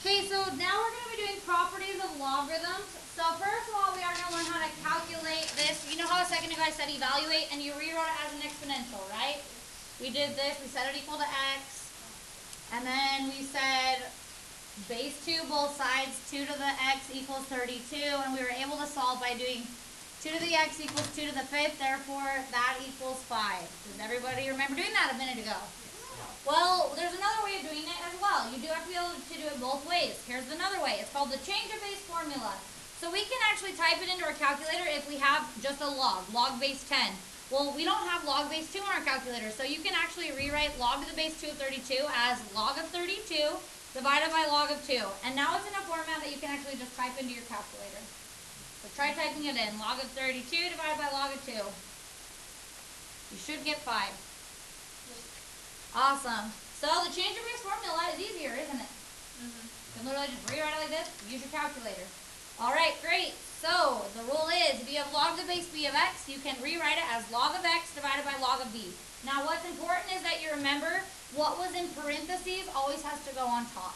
Okay, so now we're going to be doing properties of logarithms. So first of all, we are going to learn how to calculate this. You know how a second ago I said evaluate and you rewrote it as an exponential, right? We did this, we set it equal to x, and then we said base 2 both sides, 2 to the x equals 32, and we were able to solve by doing 2 to the x equals 2 to the 5th, therefore that equals 5. Does everybody remember doing that a minute ago? Well, there's another way of doing it as well. You do have to be able to do it both ways. Here's another way. It's called the change of base formula. So we can actually type it into our calculator if we have just a log base 10. Well, we don't have log base 2 on our calculator, so you can actually rewrite log to the base 2 of 32 as log of 32 divided by log of 2. And now it's in a format that you can actually just type into your calculator. So try typing it in. Log of 32 divided by log of 2. You should get 5. Awesome. So the change of base formula is easier, isn't it? You can literally just rewrite it like this. Use your calculator. All right, great. So the rule is, if you have log to the base b of x, you can rewrite it as log of x divided by log of b. Now what's important is that you remember what was in parentheses always has to go on top.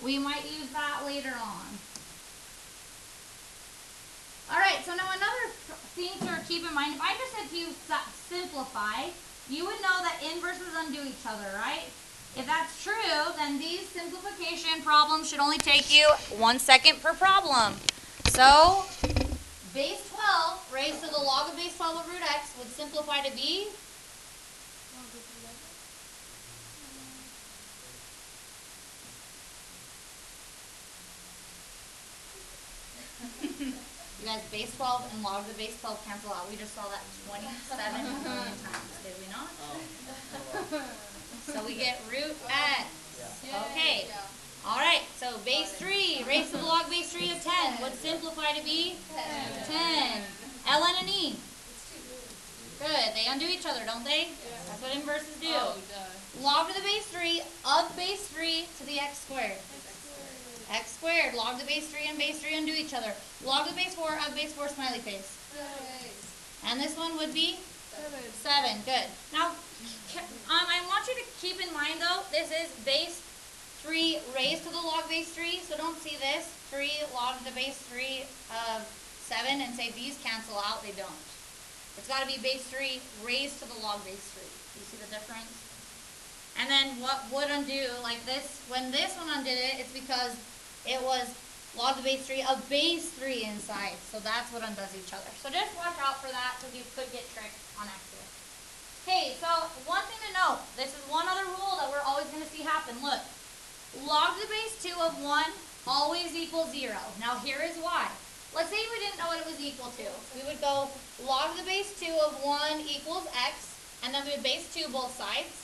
We might use that later on. Alright, so now another thing to keep in mind, if I just said to you simplify, you would know that inverses undo each other, right? If that's true, then these simplification problems should only take you 1 second per problem. So, base 12 raised to the log of base 12 of root x would simplify to be you guys, base 12 and log of the base 12 cancel out. We just saw that 27 million times, did we not? So we get root x. Okay. All right, so base 3 raised to the log base 3 of 10 would simplify to be 10. ln and e. Good. They undo each other, don't they? That's what inverses do. Log to the base 3 of base 3 to the x squared. X squared. Log to base 3 and base 3 undo each other. Log to base 4 of base 4 smiley face. And this one would be 7. Good. Now, I want you to keep in mind though, this is base 3 raised to the log base 3, so don't see this 3 log to the base 3 of 7 and say these cancel out. They don't. It's got to be base 3 raised to the log base 3. You see the difference? And then what would undo, like this, when this one undid it, it's because it was log to the base 3 of base 3 inside. So that's what undoes each other. So just watch out for that because you could get tricked on accident. Okay, so one thing to note, this is one other rule that we're always going to see happen. Look, log to the base 2 of 1 always equals 0. Now here is why. Let's say we didn't know what it was equal to. We would go log to the base 2 of 1 equals x, and then we would base 2 both sides.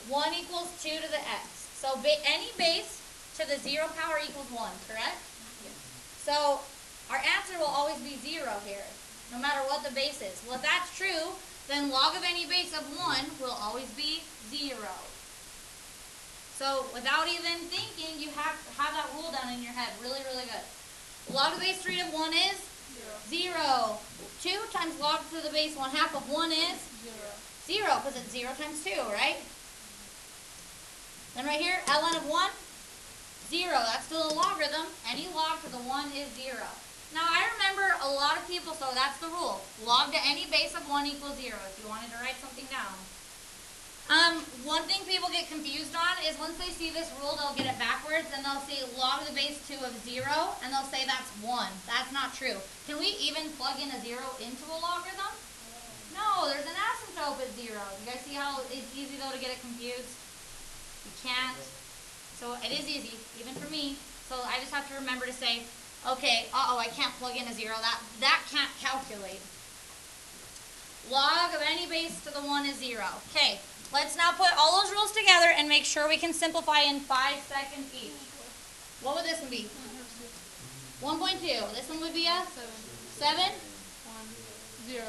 1 equals 2 to the x. So any base to the 0 power equals 1, correct? Yes. So our answer will always be 0 here, no matter what the base is. Well, if that's true, then log of any base of 1 will always be 0. So without even thinking, you have to have that rule down in your head. Really, really good. Log of the base 3 of 1 is 0. 2 times log to the base 1/2 of 1 is 0, because it's 0 times 2, right? Then right here, ln of 1, 0. That's still a logarithm. Any log to the 1 is 0. Now I remember a lot of people, so that's the rule. Log to any base of 1 equals 0, if you wanted to write something down. One thing people get confused on is once they see this rule, they'll get it backwards, and they'll see log to the base 2 of 0, and they'll say that's 1. That's not true. Can we even plug in a 0 into a logarithm? No, there's an asymptote at 0. You guys see how it's easy, though, to get it confused? You can't. So it is easy, even for me. So I just have to remember to say, okay, I can't plug in a 0. That can't calculate. Log of any base to the 1 is 0. Okay. Let's now put all those rules together and make sure we can simplify in 5 seconds each. What would this one be? 1.2. This one would be a 7? 1, 0,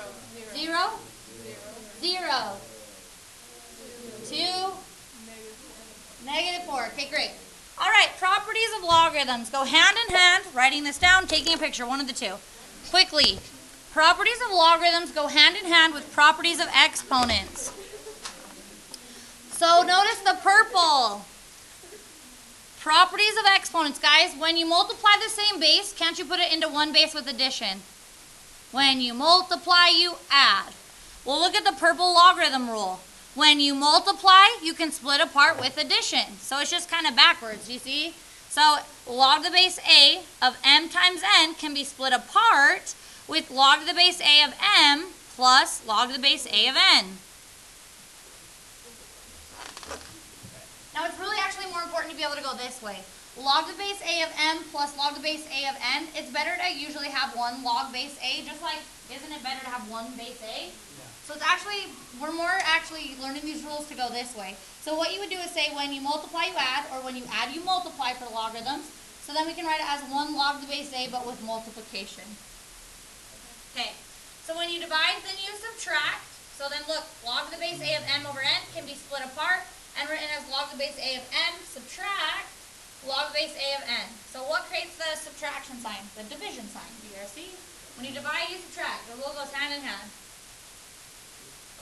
0, 0, 2, -4. Okay, great. All right, properties of logarithms. Go hand in hand, writing this down, taking a picture, one of the two. Quickly. Properties of logarithms go hand in hand with properties of exponents. So notice the purple. Properties of exponents, guys. When you multiply the same base, can't you put it into one base with addition? When you multiply, you add. Well, look at the purple logarithm rule. When you multiply, you can split apart with addition. So it's just kind of backwards, you see? So log the base a of m times n can be split apart with log the base a of m plus log the base a of n. Now it's really actually more important to be able to go this way. Log the base a of m plus log the base a of n. It's better to usually have one log base a, just like, isn't it better to have one base a? Yeah. So it's actually, we're more actually learning these rules to go this way. So what you would do is say when you multiply, you add, or when you add, you multiply for logarithms. So then we can write it as one log the base a, but with multiplication. Okay, so when you divide, then you subtract. So then look, log the base a of m over n can be split apart and written as log the base a of m subtract log base a of n. So what creates the subtraction sign? The division sign. Do you see? When you divide, you subtract. The rule goes hand in hand.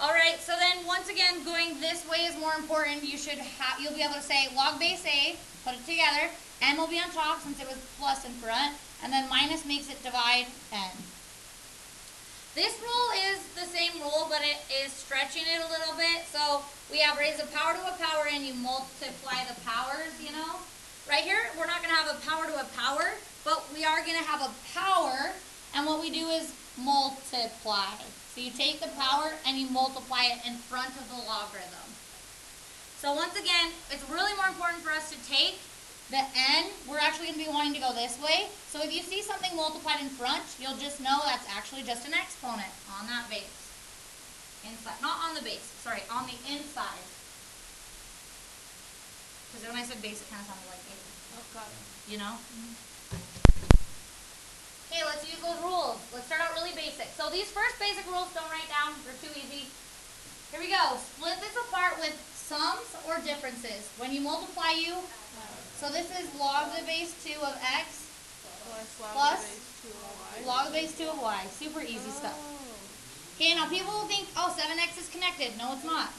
Alright, so then once again, going this way is more important. You'll be able to say log base a, put it together, n will be on top since it was plus in front, and then minus makes it divide n. This rule is the same rule, but it is stretching it a little bit. So we have raise a power to a power and you multiply the powers, you know. Right here, we're not going to have a power to a power, but we are going to have a power, and what we do is multiply. So you take the power and you multiply it in front of the logarithm. So once again, it's really more important for us to take the n. We're actually going to be wanting to go this way. So if you see something multiplied in front, you'll just know that's actually just an exponent on that base. Inside, not on the base, sorry, on the inside. Because when I said base, it kind of sounded like a. Oh, got it. You know? Okay, let's use those rules. Let's start out really basic. So these first basic rules, don't write down. They're too easy. Here we go. Split this apart with sums or differences. When you multiply, you. So this is log the base 2 of x plus log the base 2 of y. Super easy stuff. Okay, now people will think, oh, 7x is connected. No, it's not.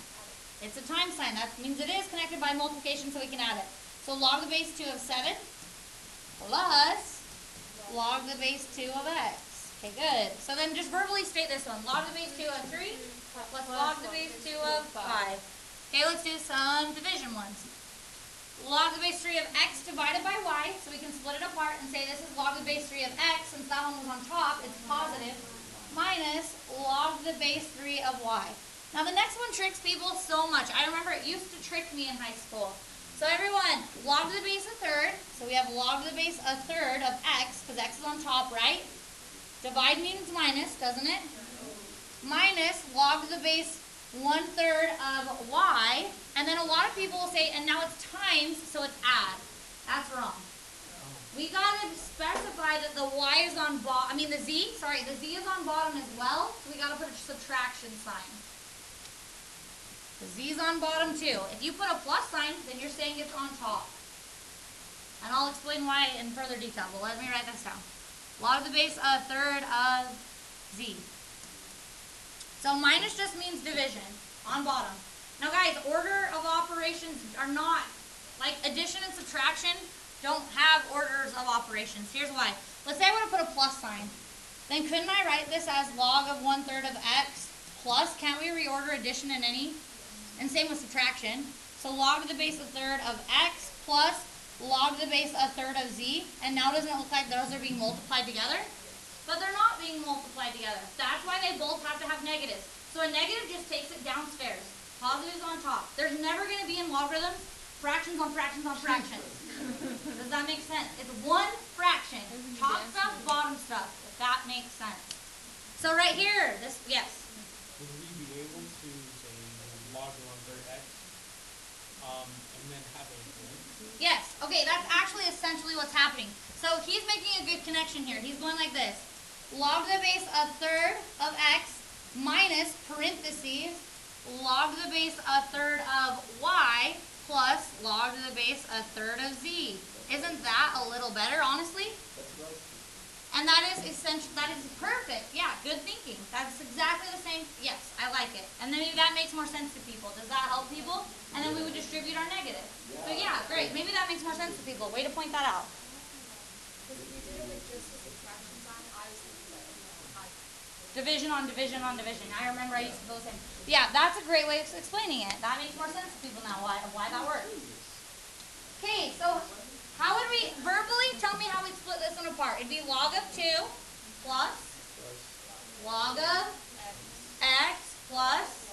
It's a time sign. That means it is connected by multiplication, so we can add it. So log the base 2 of 7 plus log the base 2 of x. Okay, good. So then just verbally state this one. Log the base 2 of 3 plus log the base 2 of 5. Okay, let's do some division ones. Log the base 3 of x divided by y, so we can split it apart and say this is log the base 3 of x, since that one was on top, it's positive, minus log the base 3 of y. Now the next one tricks people so much. I remember it used to trick me in high school. So everyone, log to the base a third. So we have log to the base a third of x, because x is on top, right? Divide means minus, doesn't it? Minus log to the base 1/3 of y. And then a lot of people will say, and now it's times, so it's add. That's wrong. We gotta specify that the y is on bottom, the z is on bottom as well, so we gotta put a subtraction sign. The z is on bottom too. If you put a plus sign, then you're saying it's on top. And I'll explain why in further detail, but let me write this down. Log the base a third of z. So minus just means division, on bottom. Now guys, order of operations are not, like addition and subtraction, don't have orders of operations. Here's why. Let's say I want to put a plus sign. Then couldn't I write this as log of 1/3 of x plus, can't we reorder addition in any? And same with subtraction. So log to the base a third of x plus log to the base a third of z. And now doesn't it look like those are being multiplied together? But they're not being multiplied together. That's why they both have to have negatives. So a negative just takes it downstairs. Positives on top. There's never going to be in logarithms fractions on fractions on fractions. Does that make sense? It's one fraction. Top stuff, bottom stuff, if that makes sense. So right here, this, yes? Would we be able to say log 1/3 x and then have a parentheses? Yes. Okay, that's actually essentially what's happening. So he's making a good connection here. He's going like this. Log to the base a third of x minus parentheses log to the base a third of y plus log to the base a third of z. Isn't that a little better, honestly? And that is essential. That is perfect. Yeah, good thinking. That's exactly the same. Yes, I like it. And then maybe that makes more sense to people. Does that help people? And then we would distribute our negative. So yeah, great. Maybe that makes more sense to people. Way to point that out. Because if you did it with just the subtraction sign, I was thinking that it was Division on division on division. I remember I used to go the same. Yeah, that's a great way of explaining it. That makes more sense to people now. Why that works. Okay, so how would we verbally tell me how we split this one apart? It'd be log of 2 plus log of x plus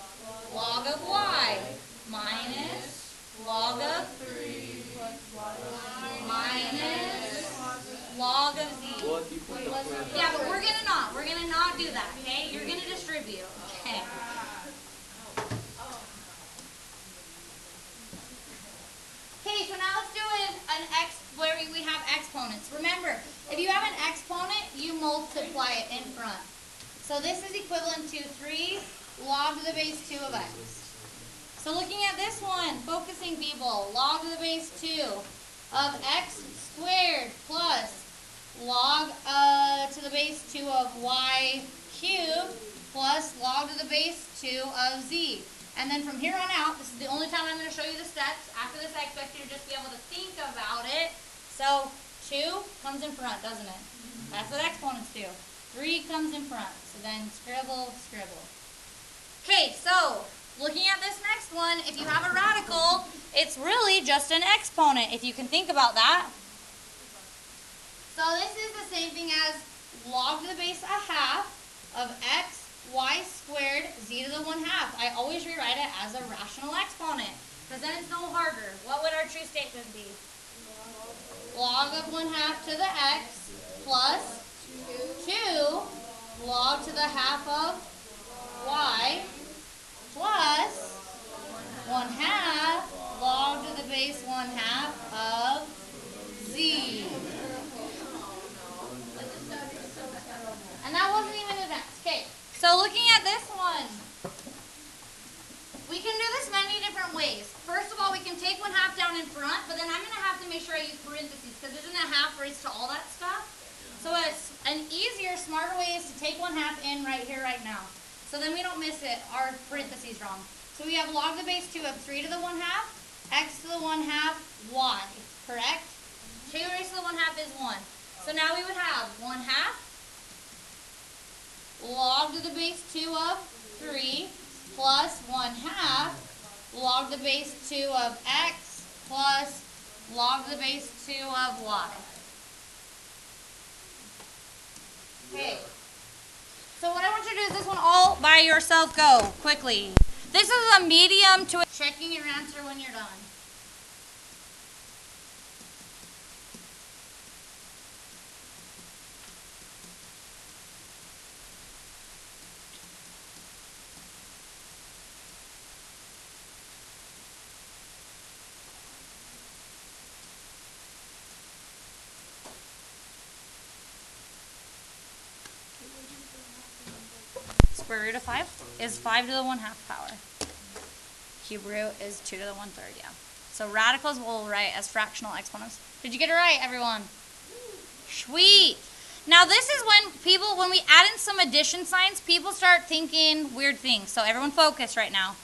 log of y minus log of 3 minus log of z. Yeah, but we're gonna not do that, okay? You're gonna distribute. Okay. Okay, so now let's do an x where we have exponents. Remember, if you have an exponent, you multiply it in front. So this is equivalent to 3 log to the base 2 of x. So looking at this one, focusing people, log to the base 2 of x squared plus log to the base 2 of y cubed plus log to the base 2 of z. And then from here on out, this is the only time I'm going to show you the steps. After this, I expect you to just be able to think about it. So 2 comes in front, doesn't it? That's what exponents do. 3 comes in front. So then scribble, scribble. Okay, so looking at this next one, if you have a radical, it's really just an exponent, if you can think about that. So this is the same thing as log to the base 1/2 of x y squared z to the 1/2. I always rewrite it as a rational exponent, because then it's no harder. What would our true statement be? Log of 1/2 to the x plus 2 log to the 1/2 of y plus 1/2 log to the base 1/2 of z. And that wasn't even advanced. Okay, so looking at this one, we can do this many different ways. First of all, we can take 1/2 down in front, but then I'm going to have to make sure I use parentheses, because there's a half raised to all that stuff. So an easier, smarter way is to take 1/2 in right here, right now. So then we don't miss it, our parentheses wrong. So we have log to the base 2 of 3 to the 1/2, x to the 1/2, y, correct? 2 raised to the 1/2 is 1. So now we would have 1/2 log to the base 2 of 3 plus 1/2 log to the base 2 of x plus log to the base 2 of y. Okay. So what I want you to do is this one all by yourself. Go quickly. This is a medium to checking your answer when you're done. Square root of 5 is 5 to the 1/2 power. Cube root is 2 to the 1/3, yeah. So radicals we'll write as fractional exponents. Did you get it right, everyone? Sweet. Now this is when we add in some addition signs, people start thinking weird things. So everyone focus right now.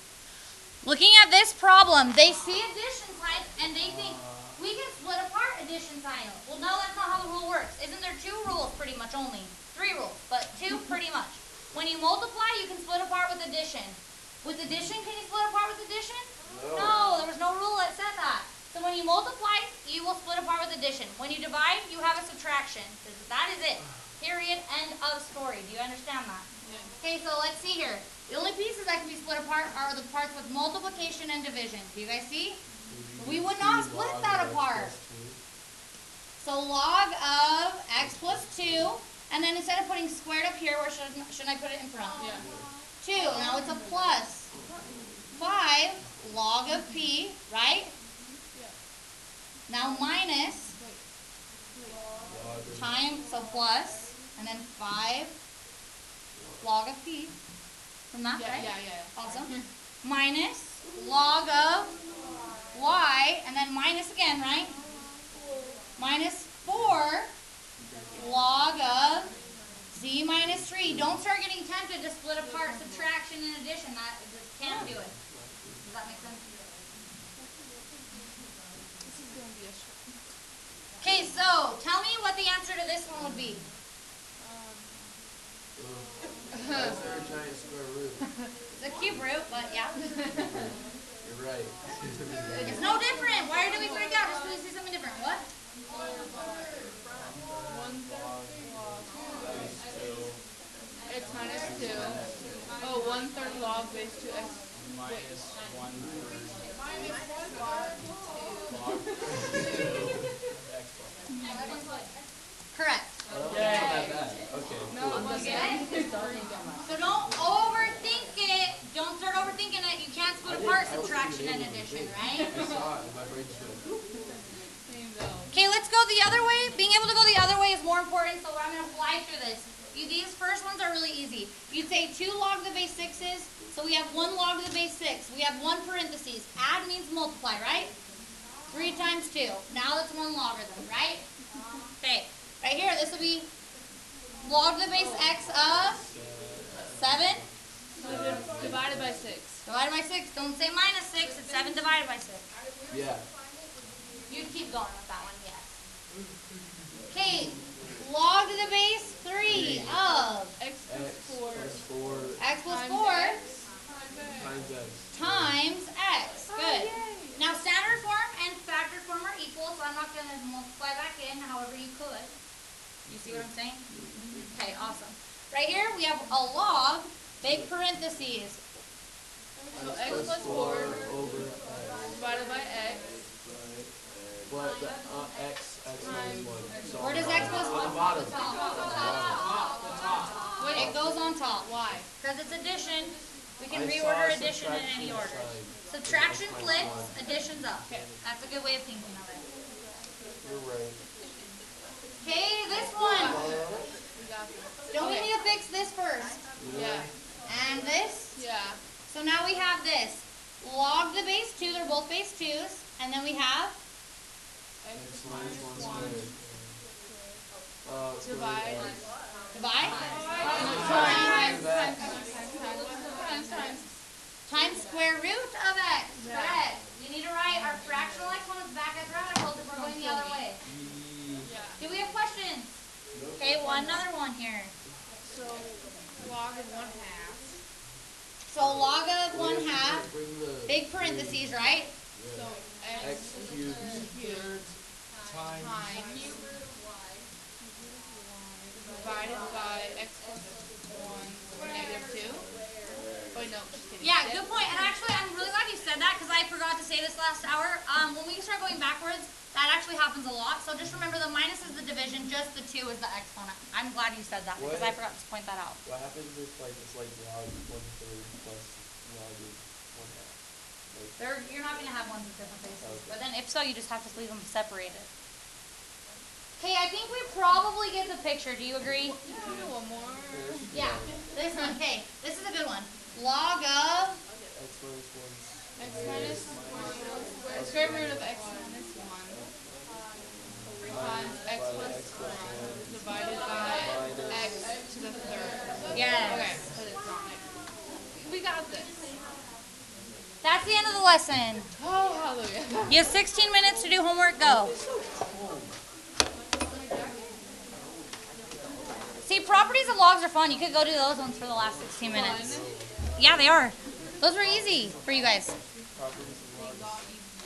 Looking at this problem, they see addition signs and they think, we can split apart addition signs. Well, no, that's not how the rule works. Isn't there 2 rules pretty much only? 3 rules, but 2 pretty much. When you multiply, you can split apart with addition. With addition, can you split apart with addition? No, there was no rule that said that. So when you multiply, you will split apart with addition. When you divide, you have a subtraction. That is it. Period. End of story. Do you understand that? Yeah. Okay, so let's see here. The only pieces that can be split apart are the parts with multiplication and division. Do you guys see? We would not split that apart. So log of x plus 2. And then instead of putting squared up here, where should I put it in front? Yeah. 2. Now it's a plus 5 log of p, right? Yeah. Now minus time, so plus, and then 5 log of p from that, right? Yeah. Awesome. Minus log of y, and then minus again, right? Minus 4 log of z minus 3. Don't start getting tempted to split apart subtraction and addition. That just can't do it. Does that make sense? Okay, so tell me what the answer to this one would be. Giant square root. It's a cube root, but yeah. You're right. It's no different. Why do we freak out just because we see something different? What? X minus 2. Oh, 1/3 log base 2x. Minus 1/3 Correct. Okay. So don't overthink it. Don't start overthinking it. You can't split apart subtraction and addition, right? I saw it in my brain's doing. Okay, let's go the other way. Being able to go the other way is more important, so I'm going to fly through this. These first ones are really easy. You'd say 2 log the base 6s, so we have 1 log the base 6. We have 1 parentheses. Add means multiply, right? 3 times 2. Now that's 1 logarithm, right? Okay, right here, this will be log the base x of 7. Divided by 6. Divided by 6. Don't say minus 6. It's 7 divided by 6. Yeah. You'd keep going with that one, yes. Okay, log to the base 3 of X plus 4. x plus 4 Times x. times x. Good. Now standard form and factored form are equal, so I'm not going to multiply back in, however you could. You see what I'm saying? Okay, awesome. Right here we have a log, big parentheses. So x plus 4 over divided by x. But the x minus 1. So Where does x plus 1 on the bottom. It goes on top. Why? Because it's addition. We can I reorder saw addition in any subtraction order. sign. Subtraction flips, addition's up. That's a good way of thinking of it. You're right. Okay, this one. We got this. Don't we need to fix this first? Yeah. And this. Yeah. So now we have this. Log the base 2, they're both base 2s. And then we have X minus 1 squared. Divide. divide. Times square root of x. Correct. We need to write our fractional exponents back as radicals if we're going the other way. Do we have questions? Okay, another one here. So log of 1/2. So log of 1/2, Bring the big parentheses, right? So x cubed times divided by x plus 1 negative 2. Wait, no, just kidding. Yeah, good point. And actually, I'm really glad you said that because I forgot to say this last hour. When we start going backwards, that actually happens a lot. So just remember the minus is the division, just the 2 is the exponent. I'm glad you said that because I forgot to point that out. What happens if it's like log 1/3 plus log of 1/2? You're not going to have ones with different faces. Okay. But then if so, you just have to leave them separated. Okay, I think we probably get the picture. Do you agree? One more. Yeah. This one. Okay, this is a good one. Log of X minus 1. X minus 1. Square root of x minus 1 times x plus 1 divided by x to the 3rd. Yes. Okay, but it's not negative. We got this. That's the end of the lesson. Oh, hallelujah. You have 16 minutes to do homework. Go. See, properties of logs are fun. You could go do those ones for the last 16 minutes. Yeah, they are. Those were easy for you guys. Properties of logarithms.